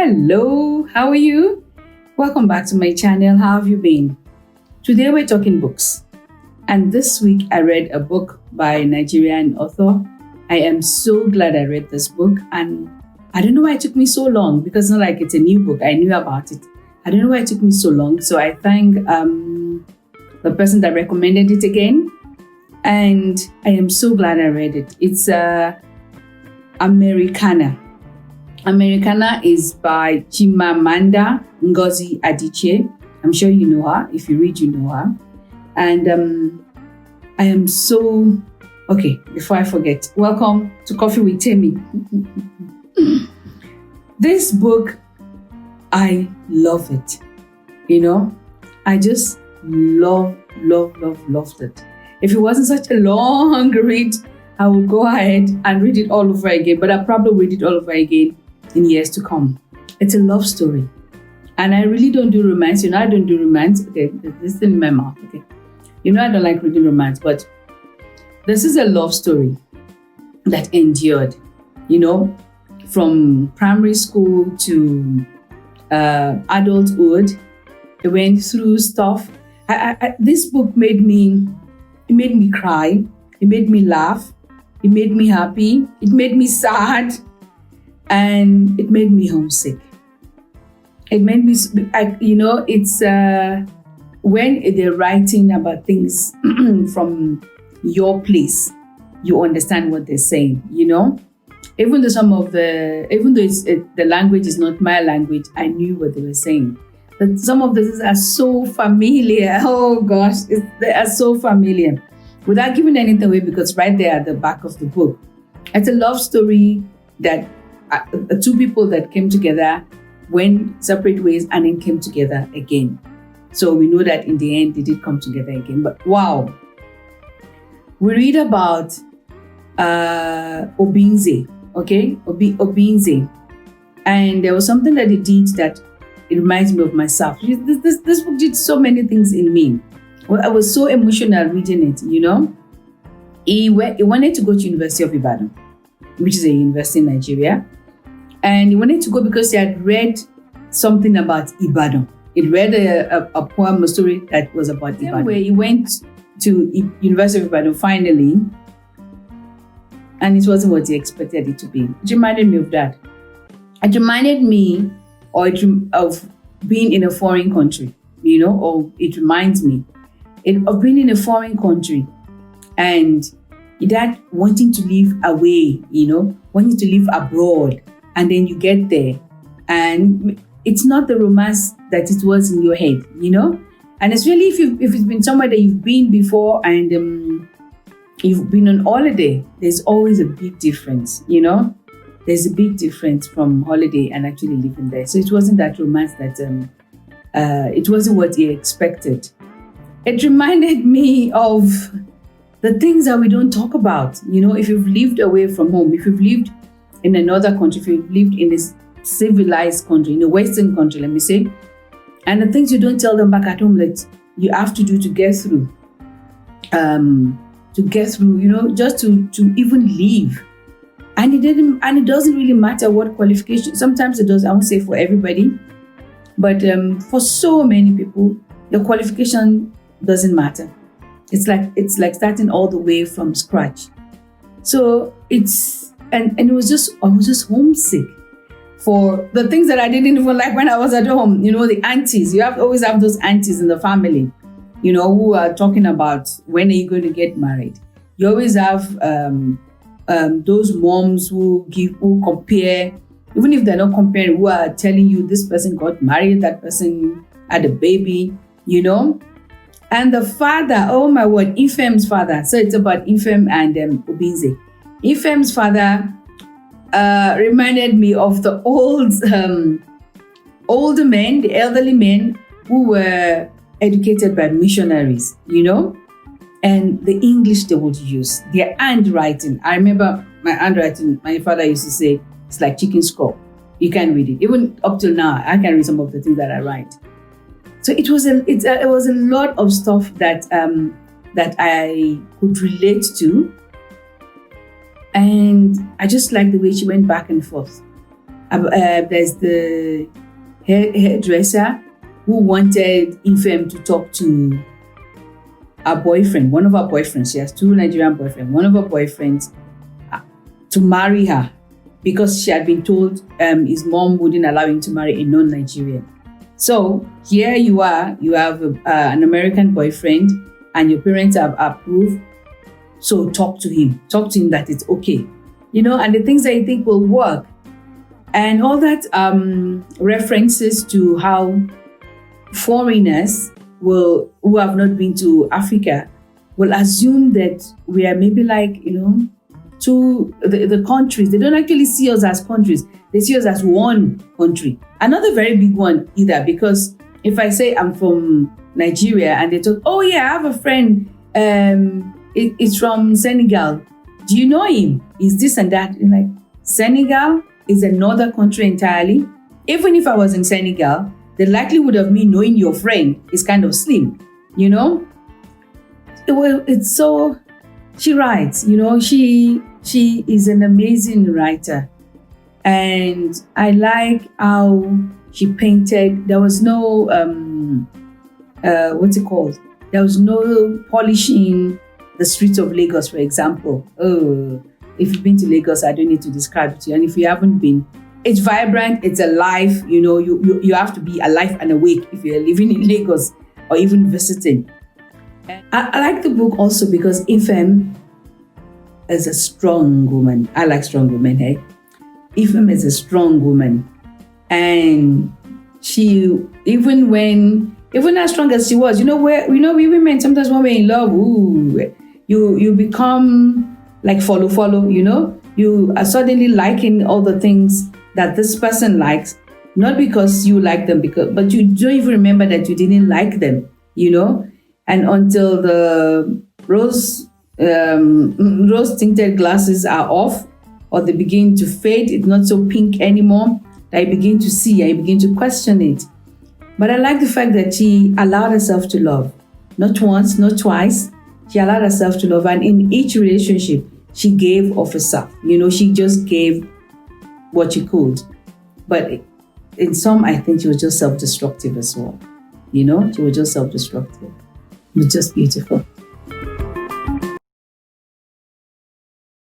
Hello, how are you? Welcome back to my channel. How have you been? Today we're talking books. And this week I read a book by a Nigerian author. I am so glad I read this book, and I don't know why it took me so long, because it's not like it's a new book. I knew about it. I don't know why it took me so long. So I thank the person that recommended it again. And I am so glad I read it. It's Americanah. Americanah is by Chimamanda Ngozi Adichie. I'm sure you know her. If you read, you know her. And I am so... Okay, before I forget, welcome to Coffee with Temmi. This book, I love it. You know, I just loved it. If it wasn't such a long read, I would go ahead and read it all over again, but I'll probably read it all over again in years to come. It's a love story. And I really don't do romance. You know, I don't do romance. Okay, this is in my mouth. Okay. You know, I don't like reading romance, but this is a love story that endured, you know, from primary school to adulthood. It went through stuff. This book made me cry. It made me laugh. It made me happy. It made me sad. And it made me homesick. It made me, you know, it's when they're writing about things from your place, you understand what they're saying, you know? Even though the language is not my language, I knew what they were saying. But some of these are so familiar. Oh gosh, they are so familiar. Without giving anything away, because right there at the back of the book, it's a love story that two people that came together, went separate ways, and then came together again. So we know that in the end, they did come together again. But wow. We read about Obinze, okay? Obinze. And there was something that he did that it reminds me of myself. This book did so many things in me. Well, I was so emotional reading it, you know? He wanted to go to University of Ibadan, which is a university in Nigeria. And he wanted to go because he had read something about Ibadan. He read a poem, a story that was about Ibadan. Where he went to University of Ibadan finally, and it wasn't what he expected it to be. It reminded me of that. It reminded me of being in a foreign country, you know, or it reminds me of being in a foreign country and that wanting to live away, you know, wanting to live abroad, and then you get there and it's not the romance that it was in your head, you know. And it's really if it's been somewhere that you've been before and you've been on holiday, there's always a big difference, you know. There's a big difference from holiday and actually living there. So it wasn't that romance that it wasn't what he expected. It reminded me of the things that we don't talk about. You know, if you've lived away from home, if you've lived in another country, if you've lived in this civilized country, in a Western country, let me say, and the things you don't tell them back at home that you have to do to get through, you know, just to even live. And it doesn't really matter what qualification. Sometimes it does. I won't say for everybody, but for so many people, the qualification doesn't matter. It's like starting all the way from scratch. So I was just homesick for the things that I didn't even like when I was at home. You know, the aunties. You always have those aunties in the family, you know, who are talking about when are you going to get married. You always have those moms who compare, even if they're not comparing, who are telling you this person got married, that person had a baby, you know. And the father, oh my word, Ifem's father. So it's about Ifem and Obinze. Ifem's father reminded me of the older men, the elderly men who were educated by missionaries, you know, and the English they would use, their handwriting. I remember my handwriting, my father used to say, it's like chicken scrawl. You can't read it. Even up till now, I can read some of the things that I write. So it was a lot of stuff that I could relate to. And I just like the way she went back and forth. There's the hairdresser who wanted Ifem to talk to her boyfriend, one of her boyfriends. She has 2 Nigerian boyfriends. One of her boyfriends to marry her because she had been told his mom wouldn't allow him to marry a non-Nigerian. So here you are, you have an American boyfriend and your parents have approved. So talk to him that it's okay, and the things that you think will work. And all that references to how foreigners who have not been to Africa will assume that we are maybe like, to the countries. They don't actually see us as countries. They see us as one country. Another very big one either, because if I say I'm from Nigeria and they talk, oh yeah, I have a friend, it's from Senegal. Do you know him? Is this and that? You're like, Senegal is another country entirely. Even if I was in Senegal, the likelihood of me knowing your friend is kind of slim, It's so, she writes, she is an amazing writer. And I like how she painted. There was no, what's it called? There was no polishing the streets of Lagos, for example. Oh, if you've been to Lagos, I don't need to describe it to you. And if you haven't been, it's vibrant, it's alive. You have to be alive and awake if you're living in Lagos or even visiting. I like the book also because Ifem is a strong woman. I like strong women, hey? Ifem is a strong woman. And she, even as strong as she was, we women, sometimes when we're in love, you become like follow, you are suddenly liking all the things that this person likes, not because you like them, but you don't even remember that you didn't like them, and until the rose tinted glasses are off or they begin to fade, it's not so pink anymore, that you begin to see and you begin to question it. But I like the fact that she allowed herself to love, not once, not twice. She allowed herself to love, and in each relationship, she gave of herself. She just gave what she could. But in some, I think she was just self-destructive as well. She was just self-destructive. It was just beautiful.